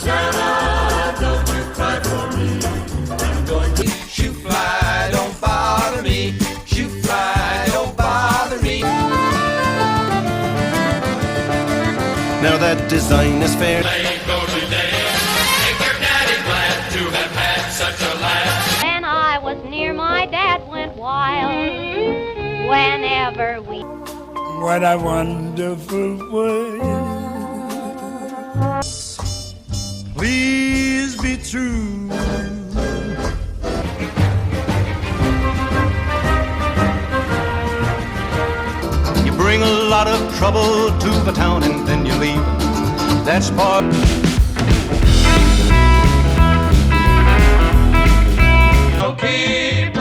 Susanna, don't you cry for me. I'm going to Shoo fly, don't bother me. Shoo fly, don't bother me. Now that design is fair. Mägo today. Make your daddy glad to have had such a lad. When I was near, my dad went wild. Whenever we. What a wonderful world. Please be true. You bring a lot of trouble to the town and then you leave. That's part. Don't keep